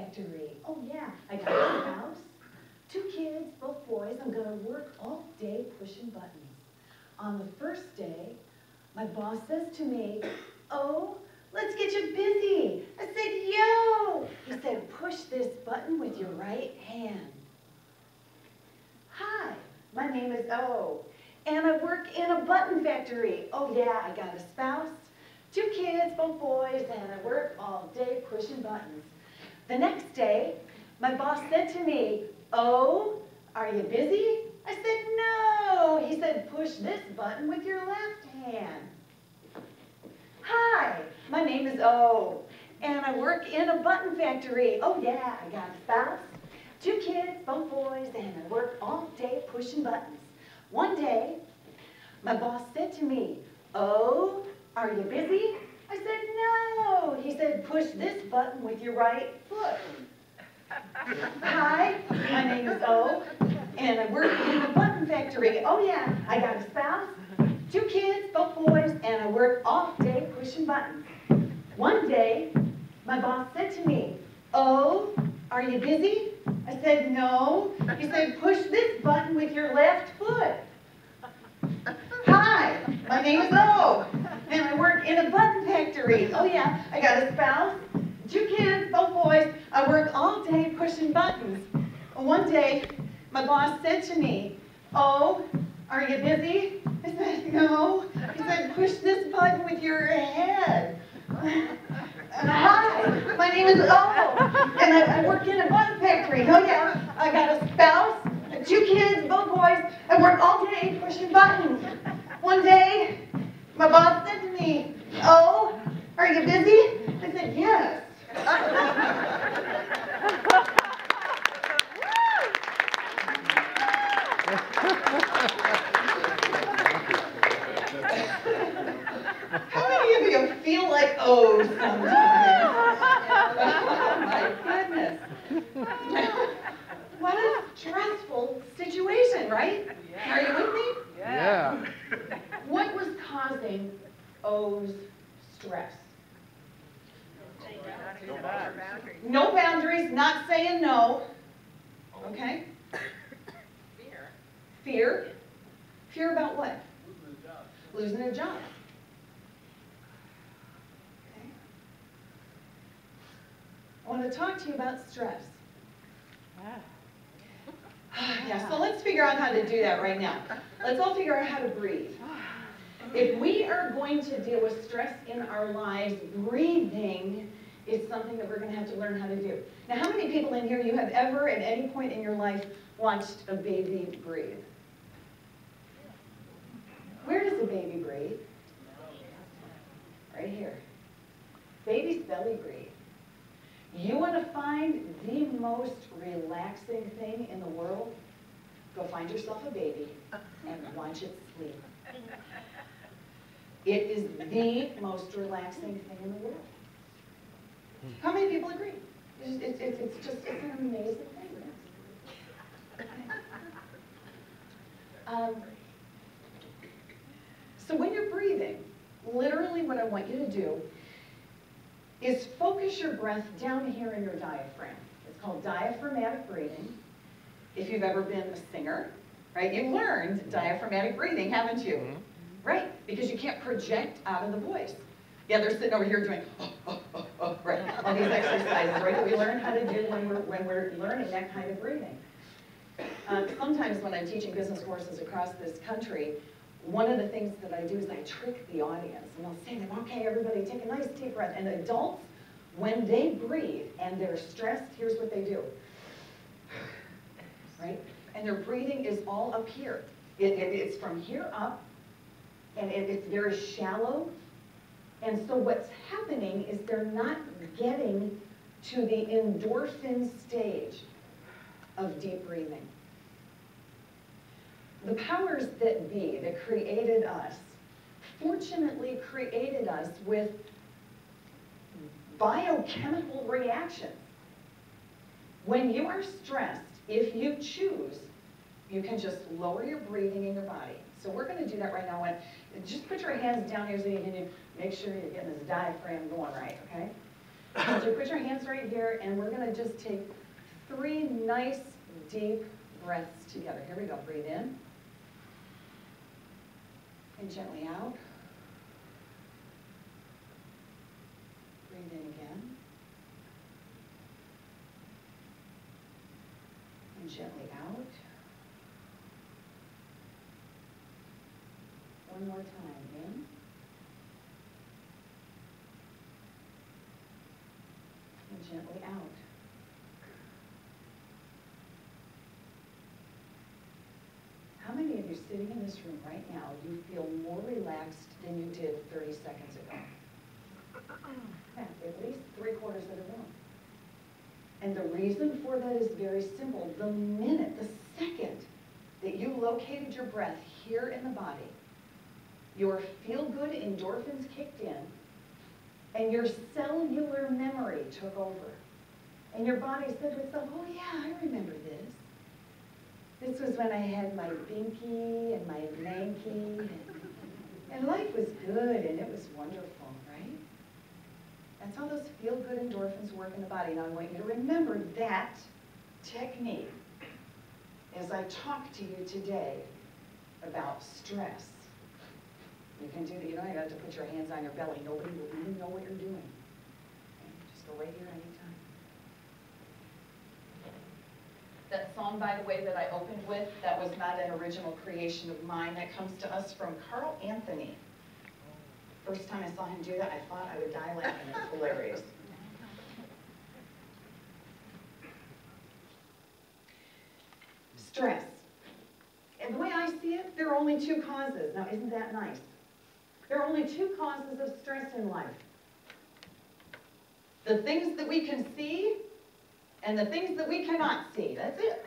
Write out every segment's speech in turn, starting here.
factory. Oh yeah, I got a house, 2 kids, both boys. I'm gonna work all day pushing buttons. On the first day, my boss says to me, "Oh, let's get you busy." I said, "Yo!" He said, "Push this button with your right hand." "Hi, my name is O, and I work in a button factory." "Oh yeah, I got a spouse, 2 kids, both boys, and I work all day pushing buttons." The next day, my boss said to me, "Oh, are you busy?" I said, "No." He said, "Push this button with your left hand." "Hi, my name is O, and I work in a button factory." "Oh yeah, I got a spouse, 2 kids, both boys, and I work all day pushing buttons." One day, my boss said to me, "Oh, are you busy?" I said, "No." He said, "Push this button with your right foot." "Hi, my name is O, and I work in a button factory." "Oh yeah, I got a spouse, 2 kids, both boys, and I work all day pushing buttons." One day, my boss said to me, "Oh, are you busy?" I said, "No." He said, "Push this button with your left foot." "Hi, my name is O, and I work in a button factory." "Oh yeah, I got a spouse, 2 kids, both boys. I work all day pushing buttons." One day, my boss said to me, "Oh, are you busy?" I said, "No." He said, "Push this button with your head." "Hi, my name is O, and I work in a button factory." "Oh yeah, I got a spouse, 2 kids, both boys. I work all day pushing buttons." One day, my boss said to me, "Oh, are you busy?" I said, "Yes." How many of you feel like O's sometimes? Oh my goodness. What a stressful situation, right? Are you with me? Yeah. What was causing O's stress? No boundaries, not saying no. Okay? Fear. Fear about what? Losing a job. Okay. I want to talk to you about stress. Yeah, so let's figure out how to do that right now. Let's all figure out how to breathe. If we are going to deal with stress in our lives, breathing is something that we're going to have to learn how to do. Now, how many people in here you have ever, at any point in your life, watched a baby breathe? Where does a baby breathe? Right here. Babies belly breathe. You want to find the most relaxing thing in the world? Go find yourself a baby and watch it sleep. It is the most relaxing thing in the world. How many people agree? It's an amazing thing. So when you're breathing, literally what I want you to do is focus your breath down here in your diaphragm. It's called diaphragmatic breathing. If you've ever been a singer, right, you've learned diaphragmatic breathing, haven't you? Mm-hmm. Right, because you can't project out of the voice. Yeah, they're sitting over here doing, right, all these exercises, right, that we learn how to do when we're learning that kind of breathing. Sometimes when I'm teaching business courses across this country, one of the things that I do is I trick the audience, and I'll say to them, "Okay, everybody take a nice deep breath." And adults, when they breathe and they're stressed, here's what they do, right? And their breathing is all up here. It's from here up, and it's very shallow. And so what's happening is they're not getting to the endorphin stage of deep breathing. The powers that be that created us, fortunately created us with biochemical reactions. When you are stressed, if you choose, you can just lower your breathing in your body. So we're going to do that right now. Just put your hands down here so you can make sure you're getting this diaphragm going right, okay? So put your hands right here, and we're going to just take 3 nice, deep breaths together. Here we go. Breathe in. And gently out. Breathe in again. And gently out. One more time. In. And gently out. How many of you sitting in this room right now, you feel more relaxed than you did 30 seconds ago? Yeah, at least 3/4 of the room. And the reason for that is very simple. The minute, the second that you located your breath here in the body, your feel-good endorphins kicked in, and your cellular memory took over. And your body said to itself, oh yeah, I remember this. This was when I had my binky and my lanky, and life was good and it was wonderful, right? That's how those feel-good endorphins work in the body. Now I want you to remember that technique as I talk to you today about stress. You can do that. You don't even have to put your hands on your belly. Nobody will even know what you're doing. Okay? Just go right here anytime. That song, by the way, that I opened with, that was not an original creation of mine. That comes to us from Carl Anthony. First time I saw him do that, I thought I would die laughing. It's hilarious. Stress. And the way I see it, there are only 2 causes. Now, isn't that nice? There are only 2 causes of stress in life. The things that we can see and the things that we cannot see. That's it.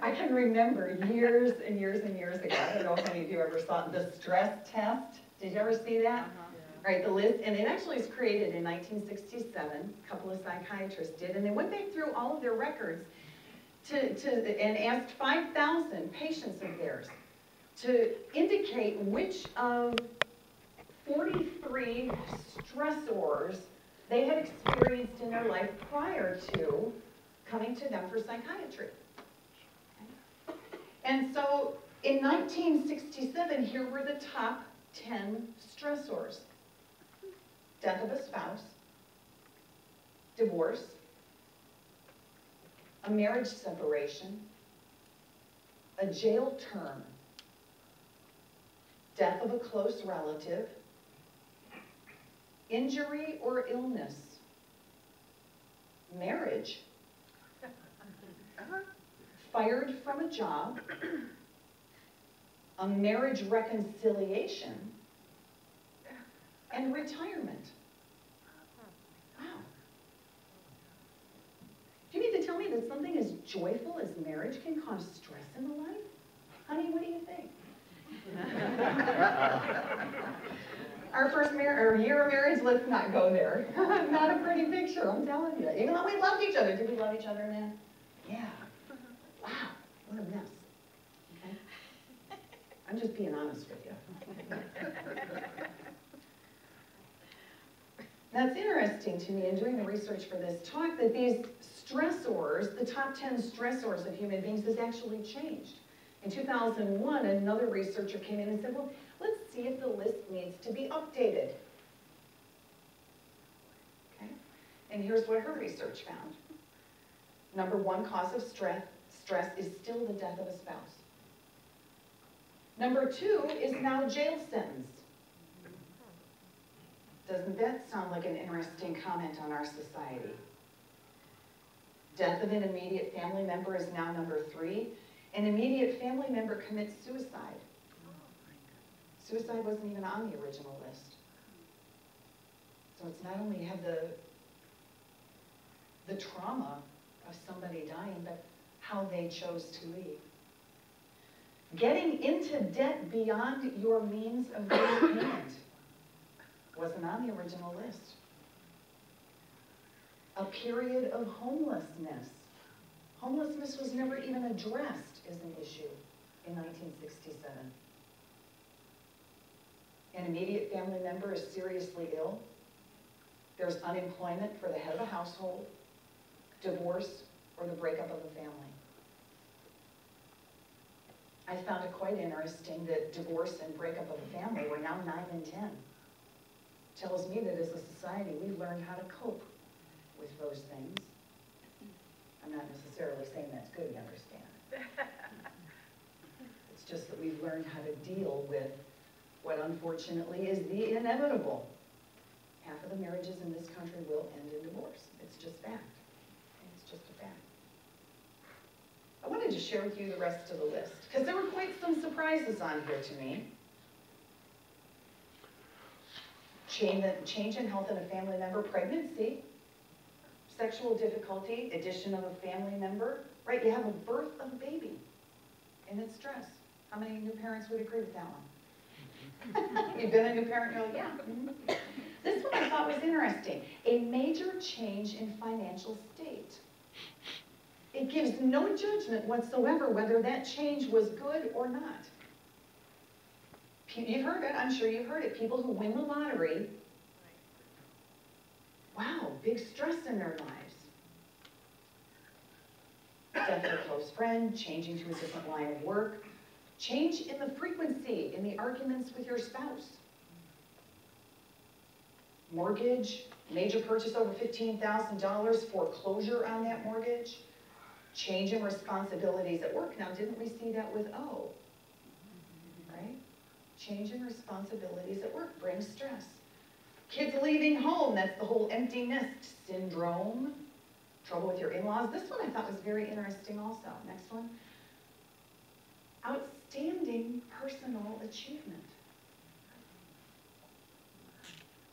I can remember years and years and years ago, I don't know if any of you ever saw the stress test. Did you ever see that? Right, the list, and it actually was created in 1967. A couple of psychiatrists did, and they went back through all of their records and asked 5,000 patients of theirs to indicate which of 43 stressors they had experienced in their life prior to coming to them for psychiatry. Okay. And so in 1967, here were the top 10 stressors. Death of a spouse, divorce, a marriage separation, a jail term, death of a close relative, injury or illness, marriage, fired from a job, a marriage reconciliation, and retirement. Wow. Do you mean to tell me that something as joyful as marriage can cause stress in the life? Honey, what do you think? Our first year of marriage, let's not go there. Not a pretty picture, I'm telling you. Even though we loved each other. Did we love each other then? Yeah. Wow, what a mess. Okay? I'm just being honest with you. Now, it's interesting to me in doing the research for this talk that these stressors, the top 10 stressors of human beings, has actually changed. In 2001, another researcher came in and said, well, let's see if the list needs to be updated. Okay? And here's what her research found. Number 1 cause of stress is still the death of a spouse. Number 2 is now jail sentence. Doesn't that sound like an interesting comment on our society? Death of an immediate family member is now number 3. An immediate family member commits suicide. Suicide wasn't even on the original list. So it's not only have the trauma of somebody dying, but how they chose to leave. Getting into debt beyond your means of repayment wasn't on the original list. A period of homelessness. Homelessness was never even addressed as an issue in 1967. an immediate family member is seriously ill, there's unemployment for the head of a household, divorce, or the breakup of a family. I found it quite interesting that divorce and breakup of a family were now 9 and 10. Tells me that as a society, we've learned how to cope with those things. I'm not necessarily saying that's good, you understand. It's just that we've learned how to deal with what unfortunately is the inevitable. Half of the marriages in this country will end in divorce. It's just fact. It's just a fact. I wanted to share with you the rest of the list, because there were quite some surprises on here to me. Change in health in a family member, pregnancy, sexual difficulty, addition of a family member, right? You have a birth of a baby, and it's stress. How many new parents would agree with that one? You've been a new parent, you're like, yeah. Mm-hmm. This one I thought was interesting. A major change in financial state. It gives no judgment whatsoever whether that change was good or not. You've heard it, I'm sure you've heard it. People who win the lottery, wow, big stress in their lives. Death of a close friend, changing to a different line of work, change in the frequency in the arguments with your spouse. Mortgage, major purchase over $15,000, foreclosure on that mortgage, change in responsibilities at work. Now, didn't we see that with O? Right? Change in responsibilities at work brings stress. Kids leaving home, that's the whole empty nest syndrome. Trouble with your in-laws. This one I thought was very interesting also. Next one. Outstanding personal achievement.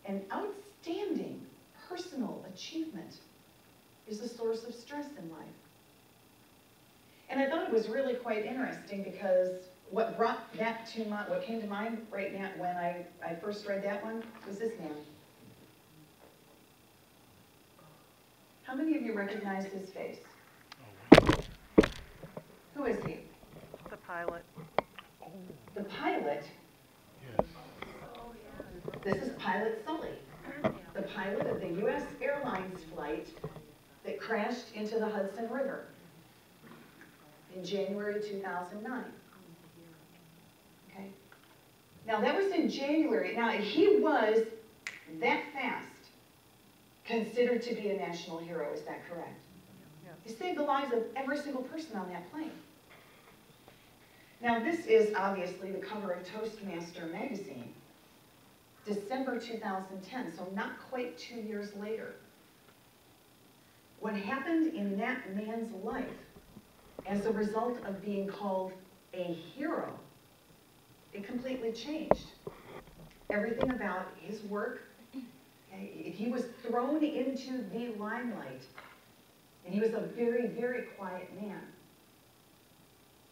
An outstanding personal achievement is a source of stress in life. And I thought it was really quite interesting because what brought that to mind, what came to mind right now when I first read that one was this man. How many of you recognize his face? Who is he? The pilot. The pilot? Yes. This is Pilot Sully, the pilot of the U.S. Airlines flight that crashed into the Hudson River in January 2009. Okay? Now that was in January. Now he was that fast considered to be a national hero, is that correct? Yes. He saved the lives of every single person on that plane. Now this is obviously the cover of Toastmaster magazine, December 2010, so not quite 2 years later. What happened in that man's life as a result of being called a hero, it completely changed. Everything about his work, okay, he was thrown into the limelight, and he was a very, very quiet man.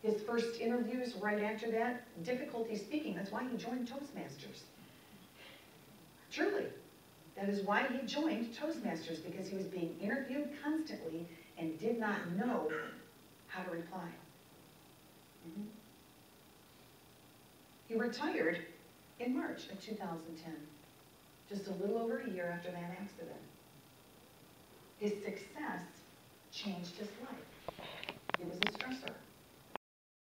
His first interviews right after that, difficulty speaking, that's why he joined Toastmasters. Truly, that is why he joined Toastmasters, because he was being interviewed constantly and did not know how to reply. Mm-hmm. He retired in March of 2010, just a little over a year after that accident. His success changed his life. It was a stressor.